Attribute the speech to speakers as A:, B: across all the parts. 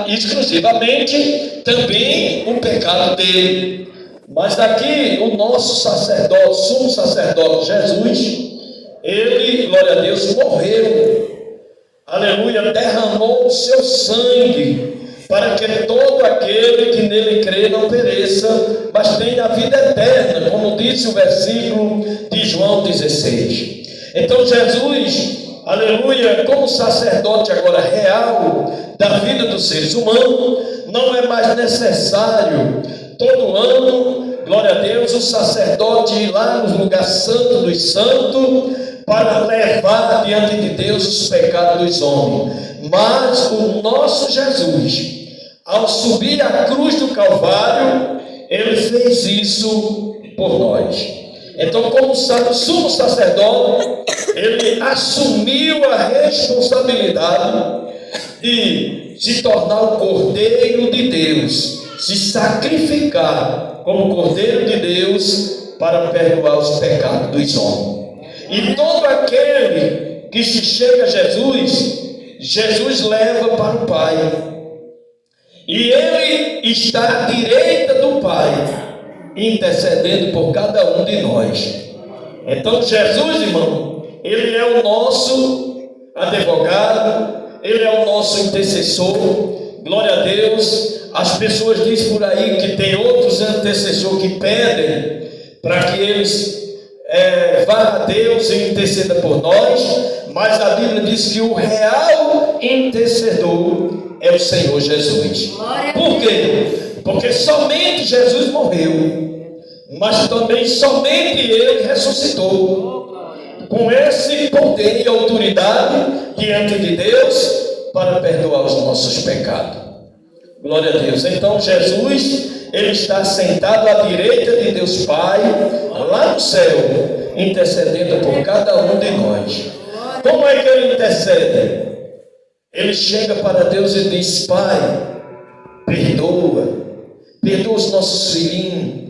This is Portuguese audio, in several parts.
A: exclusivamente também o pecado dele. Mas aqui o nosso sacerdote, sumo sacerdote Jesus, ele, glória a Deus, morreu, aleluia, derramou o seu sangue, para que todo aquele que nele crê não pereça, mas tenha a vida eterna, como disse o versículo de João 16. Então Jesus, aleluia, como sacerdote agora real da vida dos seres humanos, não é mais necessário todo ano, glória a Deus, o sacerdote ir lá no lugar santo dos santos para levar diante de Deus os pecados dos homens. Mas o nosso Jesus, ao subir a cruz do Calvário, ele fez isso por nós. Então, como sumo sacerdote, ele assumiu a responsabilidade de se tornar o Cordeiro de Deus, se sacrificar como Cordeiro de Deus para perdoar os pecados dos homens. E todo aquele que se chega a Jesus, Jesus leva para o Pai. E ele está à direita do Pai, intercedendo por cada um de nós. Então Jesus, irmão, ele é o nosso advogado, ele é o nosso intercessor. Glória a Deus. As pessoas dizem por aí que tem outros intercessores que pedem para que eles vá a Deus e interceda por nós, mas a Bíblia diz que o real intercedor é o Senhor Jesus. Por quê? Porque somente Jesus morreu, mas também somente Ele ressuscitou, com esse poder e autoridade diante de Deus para perdoar os nossos pecados. Glória a Deus. Então Jesus, ele está sentado à direita de Deus Pai, lá no céu, intercedendo por cada um de nós. Como é que ele intercede? Ele chega para Deus e diz: Pai, perdoa os nossos filhinhos.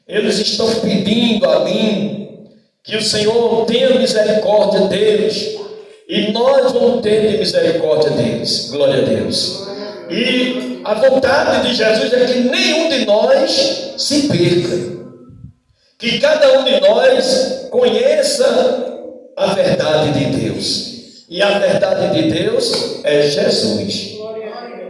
A: Eles estão pedindo a mim que o Senhor tenha misericórdia deles, e nós vamos ter misericórdia deles. Glória a Deus. E a vontade de Jesus é que nenhum de nós se perca, que cada um de nós conheça a verdade de Deus. E a verdade de Deus é Jesus.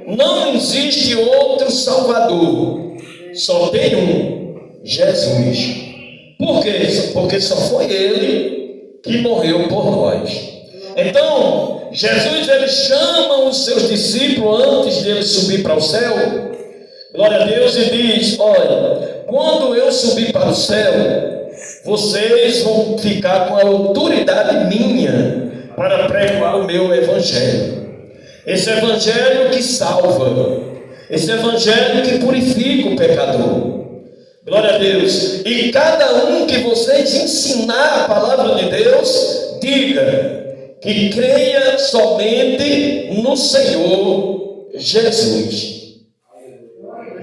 A: Não existe outro Salvador, só tem um, Jesus. Por quê? Porque só foi Ele que morreu por nós. Então, Jesus, ele chama os seus discípulos antes dele subir para o céu, glória a Deus, e diz: olha, quando eu subir para o céu, vocês vão ficar com a autoridade minha para pregar o meu evangelho. Esse evangelho que salva, esse evangelho que purifica o pecador. Glória a Deus. E cada um que vocês ensinar a palavra de Deus, diga que creia somente no Senhor Jesus.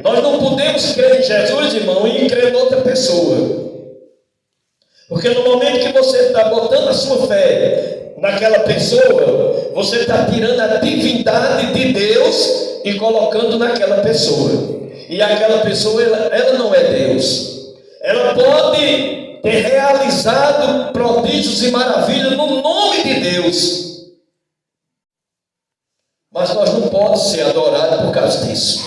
A: Nós não podemos crer em Jesus, irmão, e crer em outra pessoa. Porque no momento que você está botando a sua fé naquela pessoa, você está tirando a divindade de Deus e colocando naquela pessoa. E aquela pessoa, ela não é Deus. Ela pode ter realizado prodígios e maravilhas no nome de Deus, mas nós não podemos ser adorados por causa disso.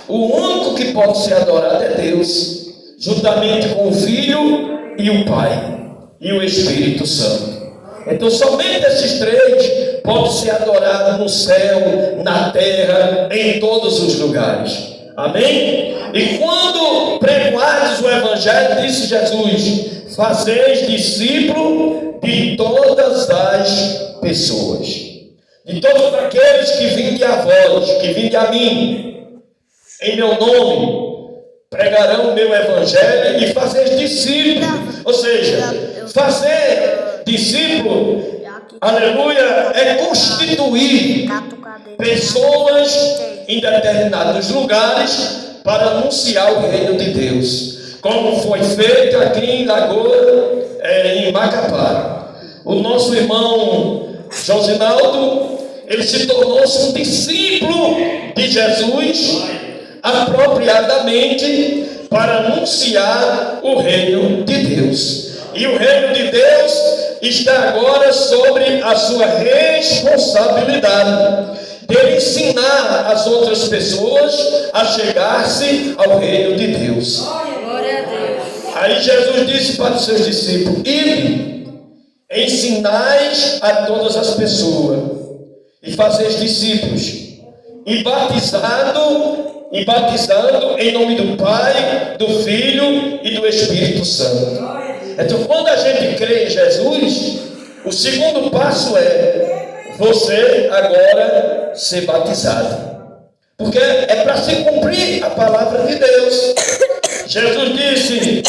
A: O único que pode ser adorado é Deus, juntamente com o Filho e o Pai e o Espírito Santo. Então somente esses três podem ser adorados no céu, na terra, em todos os lugares. Amém? E quando pregoardes o Evangelho, disse Jesus, fazeis discípulo de todas as pessoas, de todos aqueles que vinde a vós, que vinde a mim, em meu nome, pregarão o meu Evangelho e fazeis discípulo. Ou seja, fazer discípulo, aleluia, é constituir pessoas em determinados lugares para anunciar o reino de Deus, como foi feito aqui em Lagoa, em Macapá. O nosso irmão Josinaldo, ele se tornou-se um discípulo de Jesus, apropriadamente para anunciar o reino de Deus. E o reino de Deus está agora sobre a sua responsabilidade de ensinar as outras pessoas a chegar-se ao reino de Deus.
B: Glória a Deus.
A: Aí Jesus disse para os seus discípulos: ide, ensinais a todas as pessoas e fazeis discípulos, e batizando em nome do Pai, do Filho e do Espírito Santo. Então, quando a gente crê em Jesus, o segundo passo é você agora ser batizado, porque é para se cumprir a palavra de Deus. Jesus disse: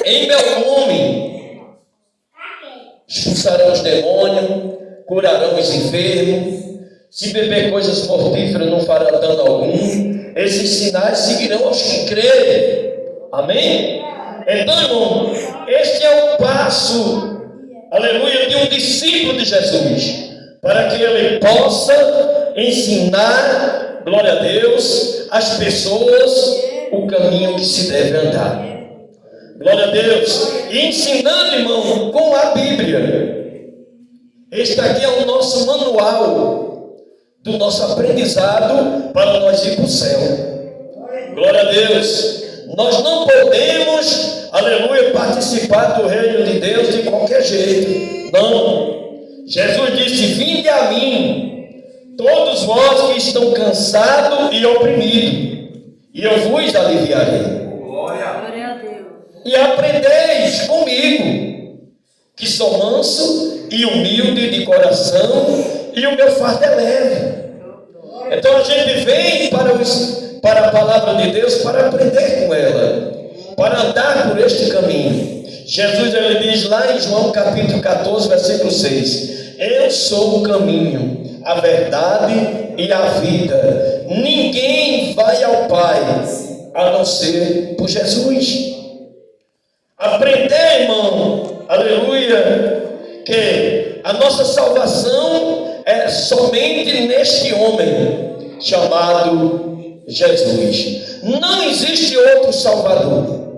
A: em meu nome expulsarão os demônios, curarão os enfermos, se beber coisas mortíferas não fará dano algum, esses sinais seguirão aos que crerem. Amém? Então, irmão, este é o passo, aleluia, de um discípulo de Jesus, para que ele possa ensinar, glória a Deus, às pessoas o caminho que se deve andar. Glória a Deus. E ensinando, irmão, com a Bíblia. Este aqui é o nosso manual do nosso aprendizado para nós ir para o céu. Glória a Deus. Nós não podemos, aleluia, participar do reino de Deus de qualquer jeito. Não. Jesus disse: vinde a mim, todos vós que estão cansados e oprimidos, e eu vos aliviarei.
B: Glória a Deus.
A: E aprendeis comigo, que sou manso e humilde de coração, e o meu fardo é leve. Então a gente vem para a palavra de Deus para aprender com ela, para andar por este caminho. Jesus, ele diz lá em João capítulo 14, versículo 6: eu sou o caminho, a verdade e a vida. Ninguém vai ao Pai a não ser por Jesus. Aprender, irmão, aleluia, que a nossa salvação é somente neste homem chamado Jesus. Não existe outro Salvador.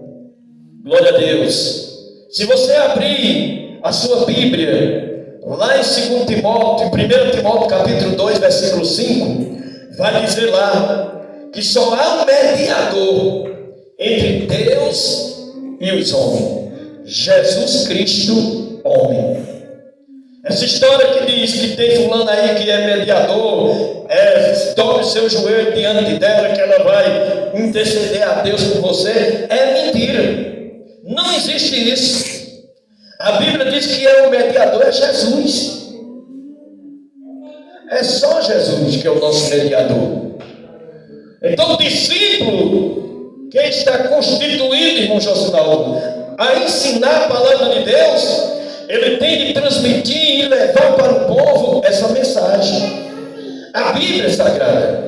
A: Glória a Deus. Se você abrir a sua Bíblia lá em 2 Timóteo, 1 Timóteo capítulo 2, versículo 5, vai dizer lá que só há um mediador entre Deus e os homens: Jesus Cristo, homem. Essa história que diz que tem fulano aí que é mediador, dobre seu joelho diante dela que ela vai interceder a Deus por você, é mentira. Não existe isso. A Bíblia diz que o mediador é Jesus. É só Jesus que é o nosso mediador. Então o discípulo que está constituído, irmão Josinaldo, a ensinar a palavra de Deus, ele tem de transmitir e levar para o povo essa mensagem. A Bíblia é sagrada.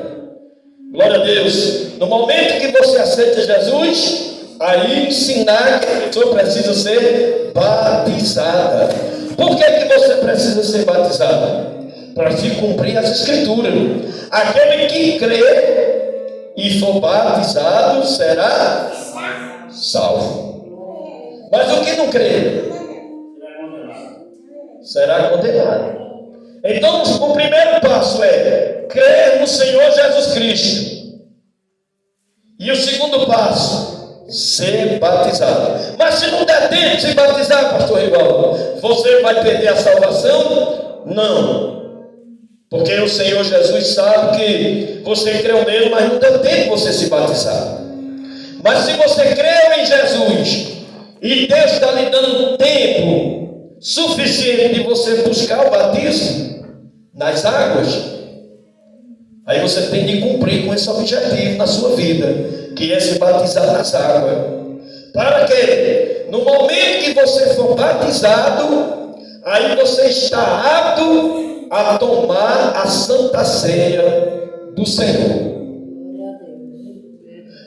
A: Glória a Deus. No momento que você aceita Jesus, aí ensinar que a pessoa precisa ser batizada. Por que você precisa ser batizada? Para se cumprir as Escrituras. Aquele que crê e for batizado será salvo. Mas o que não crê será condenado. Então o primeiro passo é crer no Senhor Jesus Cristo. E o segundo passo, ser batizado. Mas se não der tempo de se batizar, pastor Rivaldo, você vai perder a salvação? Não. Porque o Senhor Jesus sabe que você creu nele, mas não deu tempo de você se batizar. Mas se você creu em Jesus e Deus está lhe dando tempo suficiente de você buscar o batismo nas águas, aí você tem de cumprir com esse objetivo na sua vida, que é se batizar nas águas. Para que no momento que você for batizado, aí você está apto a tomar a santa ceia do Senhor.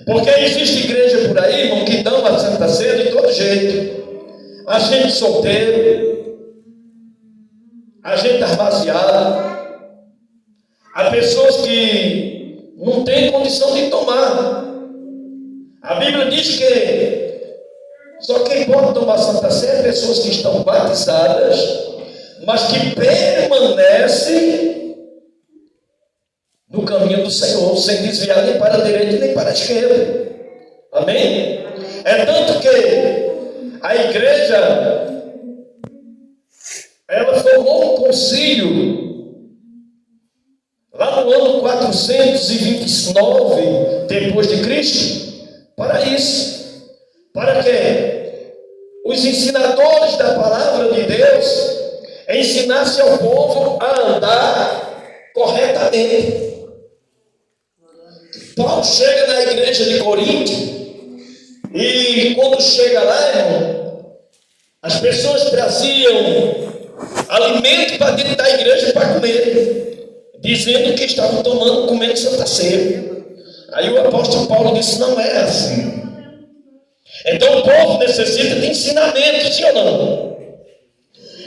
A: Porque existe igreja por aí, irmão, que dão a santa ceia de todo jeito. A gente solteiro, a gente arvaziado, Há pessoas que não têm condição de tomar. A Bíblia diz que só quem pode tomar Santa Ceia é pessoas que estão batizadas, mas que permanecem no caminho do Senhor, sem desviar nem para a direita nem para a esquerda. Amém? É tanto que a igreja, ela formou um concílio lá no ano 429 depois de Cristo, para isso, para que os ensinadores da palavra de Deus ensinassem ao povo a andar corretamente. Paulo chega na igreja de Corinto e quando chega lá, irmão, as pessoas traziam alimento para dentro da igreja para comer, dizendo que estavam comendo Santa Ceia. Aí o apóstolo Paulo disse: não é assim. Então o povo necessita de ensinamento, sim ou não?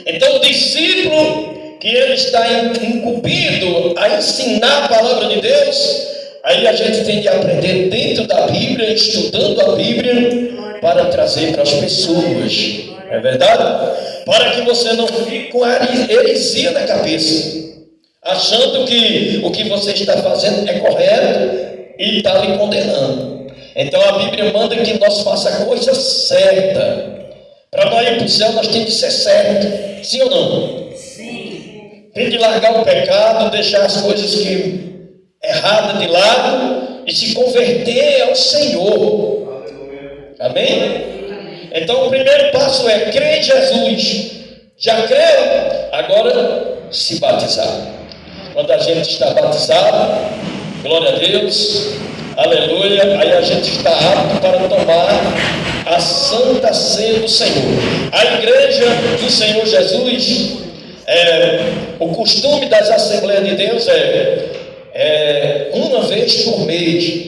A: Então o discípulo que ele está incumbido a ensinar a palavra de Deus, aí a gente tem de aprender dentro da Bíblia, estudando a Bíblia, para trazer para as pessoas. É verdade? Para que você não fique com a heresia na cabeça, achando que o que você está fazendo é correto e está lhe condenando. Então a Bíblia manda que nós façamos a coisa certa. Para nós ir para o céu, nós temos que ser certo. Sim ou não?
B: Sim.
A: Tem de largar o pecado, deixar as coisas erradas de lado e se converter ao Senhor. Amém? Então o primeiro passo é crer em Jesus. Já creu? Agora se batizar. Quando a gente está batizado, glória a Deus, aleluia, aí a gente está apto para tomar a Santa Ceia do Senhor. A igreja do Senhor Jesus, o costume das Assembleias de Deus é uma vez por mês,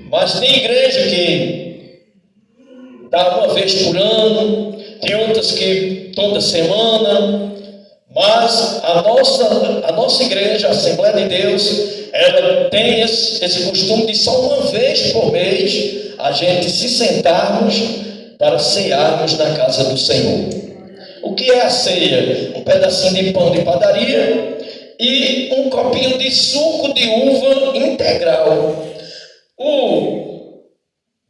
A: mas tem igreja que dá uma vez por ano, tem outras que toda semana. Mas a nossa igreja, a Assembleia de Deus, ela tem esse costume de só uma vez por mês a gente se sentarmos para cearmos na casa do Senhor. O que é a ceia? Um pedacinho de pão de padaria e um copinho de suco de uva integral. O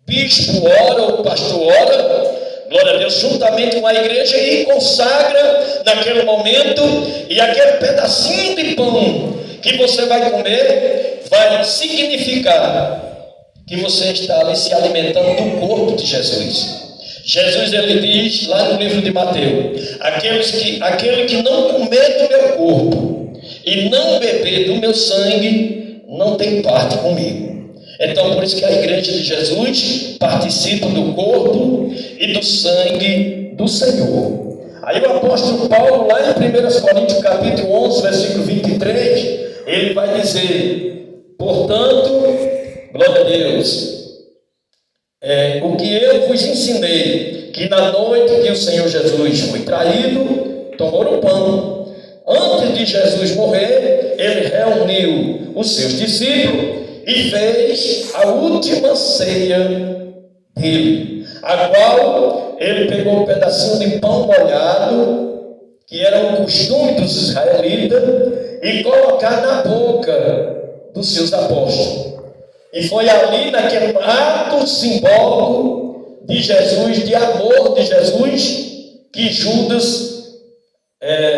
A: bispo ora, o pastor ora, glória a Deus, juntamente com a igreja, e consagra naquele momento, e aquele pedacinho de pão que você vai comer vai significar que você está ali se alimentando do corpo de Jesus. Jesus, ele diz lá no livro de Mateus: aquele que não comer do meu corpo e não beber do meu sangue não tem parte comigo. Então, por isso que a igreja de Jesus participa do corpo e do sangue do Senhor. Aí o apóstolo Paulo, lá em 1 Coríntios capítulo 11, versículo 23, ele vai dizer: portanto, glória a Deus, o que eu vos ensinei, que na noite que o Senhor Jesus foi traído, tomou o pão. Antes de Jesus morrer, ele reuniu os seus discípulos e fez a última ceia dele, a qual ele pegou um pedacinho de pão molhado, que era um costume dos israelitas, e colocar na boca dos seus apóstolos. E foi ali, naquele ato simbólico de Jesus, de amor de Jesus, que Judas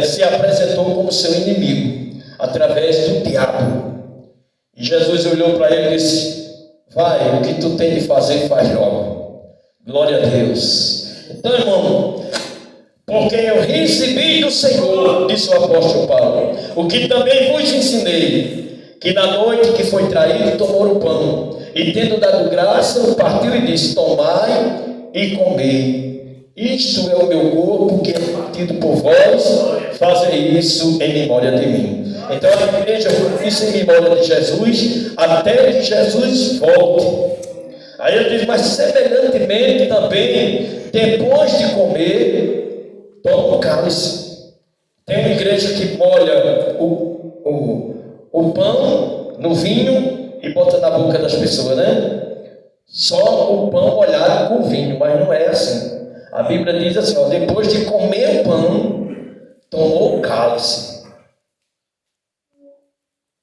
A: se apresentou como seu inimigo, através do diabo. E Jesus olhou para ele e disse: vai, o que tu tem de fazer, faz logo. Glória a Deus. Então, irmão, porque eu recebi do Senhor, disse o apóstolo Paulo, o que também vos ensinei, que na noite que foi traído, tomou o pão, e tendo dado graça, o partiu e disse: tomai e comei. Isto é o meu corpo que é partido por vós, fazei isso em memória de mim. Então a igreja foi isso em memória de Jesus, até que Jesus volte. Aí ele diz: mas semelhantemente também, depois de comer, toma o cálice. Tem uma igreja que molha o o pão no vinho e bota na boca das pessoas, né? Só o pão molhado com vinho, mas não é assim. A Bíblia diz assim, ó, depois de comer o pão, tomou o cálice.